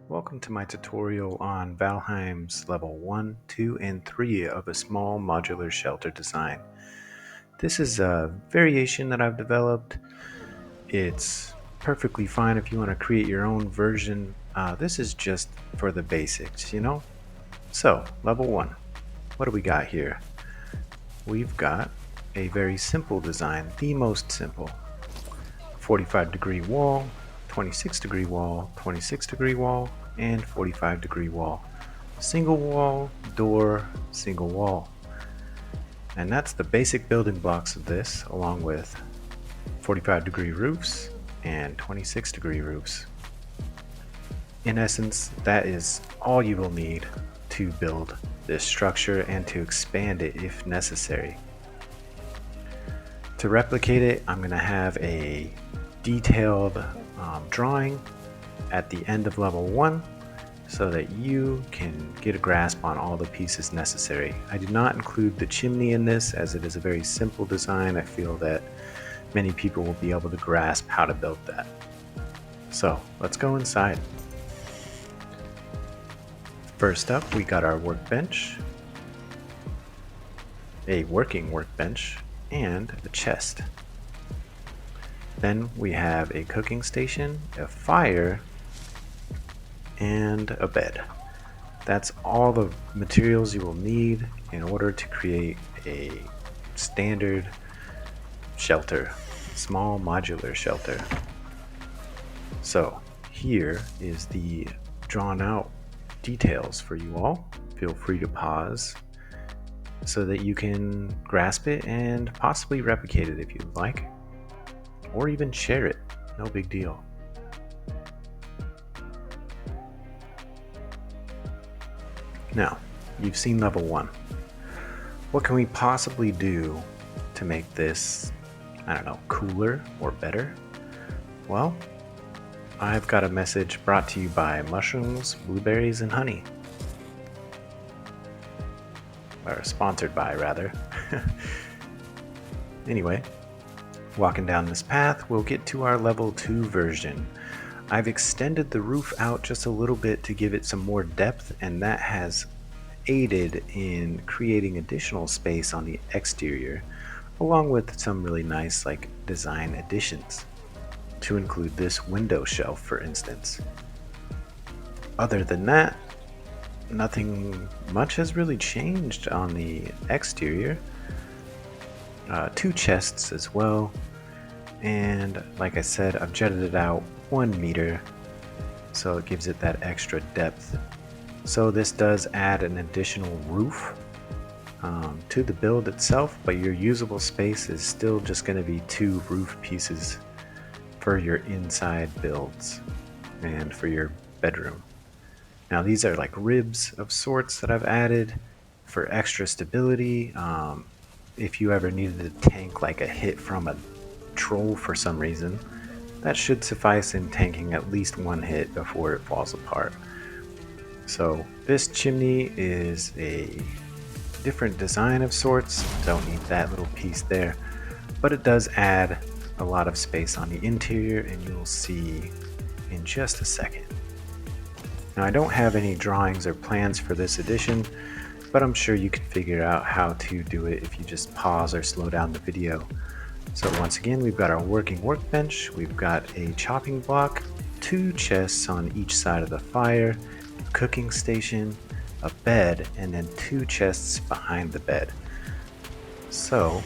Welcome to my tutorial on Valheim's level 1, 2, and 3 of a small modular shelter design. This is a variation that I've developed. It's perfectly fine if you want to create your own version. This is just for the basics, you know? So, level 1, what do we got here? We've got a very simple design, the most simple. 45-degree wall, 26-degree wall, 26-degree wall, and 45-degree wall. Single wall, door, single wall. And that's the basic building blocks of this, along with 45-degree roofs and 26-degree roofs. In essence, that is all you will need to build this structure and to expand it if necessary. To replicate it, I'm going to have a detailed drawing at the end of level 1 so that you can get a grasp on all the pieces necessary. I did not include the chimney in this as it is a very simple design. I feel that many people will be able to grasp how to build that. So let's go inside. First up, we got our workbench, a working workbench, and a chest. Then we have a cooking station, a fire, and a bed. That's all the materials you will need in order to create a standard shelter, small modular shelter. So here is the drawn out details for you all. Feel free to pause so that you can grasp it and possibly replicate it if you'd like, or even share it. No big deal. Now, you've seen level 1. What can we possibly do to make this, I don't know, cooler or better? Well, I've got a message brought to you by mushrooms, blueberries, and honey. Or sponsored by, rather. Anyway, walking down this path, we'll get to our level 2 version. I've extended the roof out just a little bit to give it some more depth, and that has aided in creating additional space on the exterior, along with some really nice design additions, to include this window shelf, for instance. Other than that, nothing much has really changed on the exterior. 2 chests as well, and like I said, I've jetted it out 1 meter, so it gives it that extra depth. So this does add an additional roof to the build itself, but your usable space is still just going to be 2 roof pieces for your inside builds and for your bedroom. Now these are like ribs of sorts that I've added for extra stability. If you ever needed to tank like a hit from a troll for some reason, that should suffice in tanking at least 1 hit before it falls apart. So this chimney is a different design of sorts. Don't need that little piece there, but it does add a lot of space on the interior, and you'll see in just a second. Now I don't have any drawings or plans for this edition, but I'm sure you can figure out how to do it if you just pause or slow down the video. So once again, we've got our working workbench, we've got a chopping block, 2 chests on each side of the fire, a cooking station, a bed, and then 2 chests behind the bed. So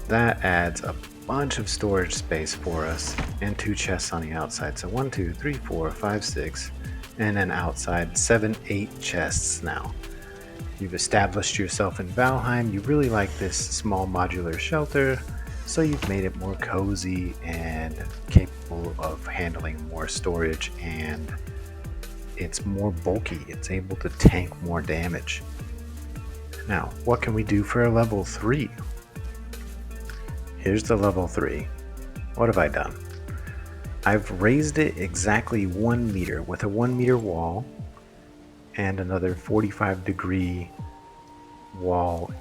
that adds a bunch of storage space for us, and 2 chests on the outside. So 1, 2, 3, 4, 5, 6, and then outside 7, 8 chests now. You've established yourself in Valheim, you really like this small modular shelter, so you've made it more cozy and capable of handling more storage, and it's more bulky, it's able to tank more damage. Now, what can we do for a level 3? Here's the level 3. What have I done? I've raised it exactly 1 meter with a 1 meter wall and another 45-degree wall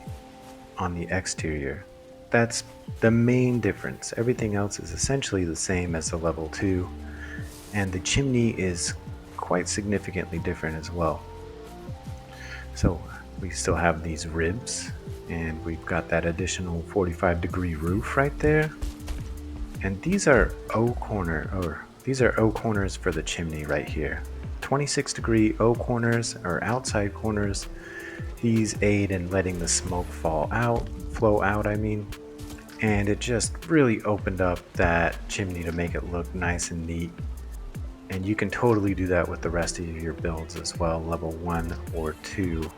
on the exterior. That's the main difference. Everything else is essentially the same as the level 2. And the chimney is quite significantly different as well. So we still have these ribs, and we've got that additional 45-degree roof right there. And these are O corners for the chimney right here. 26-degree O corners or outside corners. These aid in letting the smoke flow out, and it just really opened up that chimney to make it look nice and neat. And you can totally do that with the rest of your builds as well, level 1 or 2.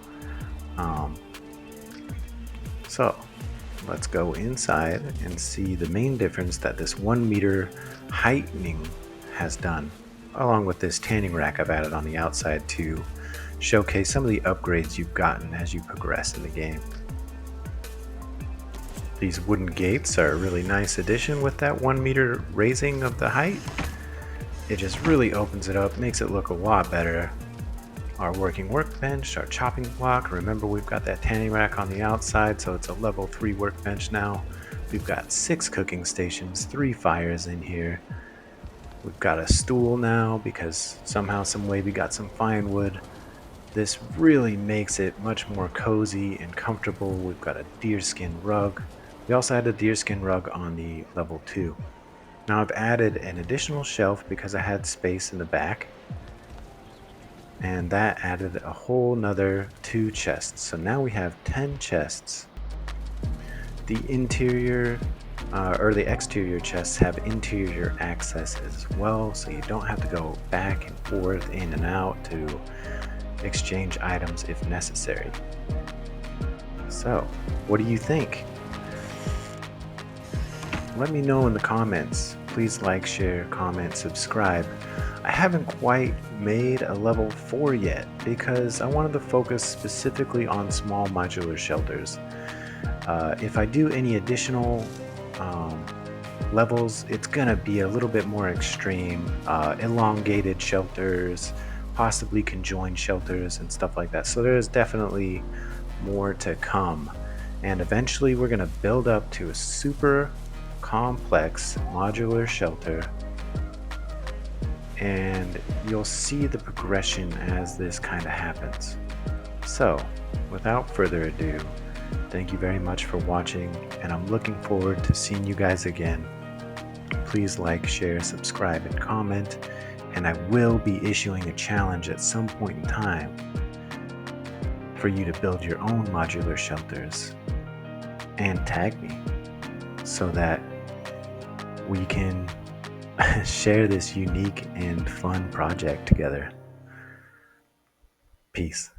So let's go inside and see the main difference that this 1 meter heightening has done, along with this tanning rack I've added on the outside to showcase some of the upgrades you've gotten as you progress in the game. These wooden gates are a really nice addition with that 1 meter raising of the height. It just really opens it up, makes it look a lot better. Our working workbench, our chopping block. Remember, we've got that tanning rack on the outside, so it's a level 3 workbench now. We've got 6 cooking stations, 3 fires in here. We've got a stool now because somehow, some way we got some fine wood. This really makes it much more cozy and comfortable. We've got a deerskin rug. We also had a deerskin rug on the level 2. Now I've added an additional shelf because I had space in the back, and that added a whole nother 2 chests. So now we have 10 chests. The interior or the exterior chests have interior access as well, so you don't have to go back and forth, in and out to exchange items if necessary. So, what do you think? Let me know in the comments. Please like, share, comment, subscribe. I haven't quite made a level 4 yet because I wanted to focus specifically on small modular shelters. If I do any additional levels, it's gonna be a little bit more extreme. Elongated shelters, possibly conjoined shelters and stuff like that. So there's definitely more to come. And eventually we're gonna build up to a super complex modular shelter, and you'll see the progression as this kind of happens. So without further ado, thank you very much for watching, and I'm looking forward to seeing you guys again. Please like, share, subscribe, and comment, and I will be issuing a challenge at some point in time for you to build your own modular shelters and tag me so that we can share this unique and fun project together. Peace.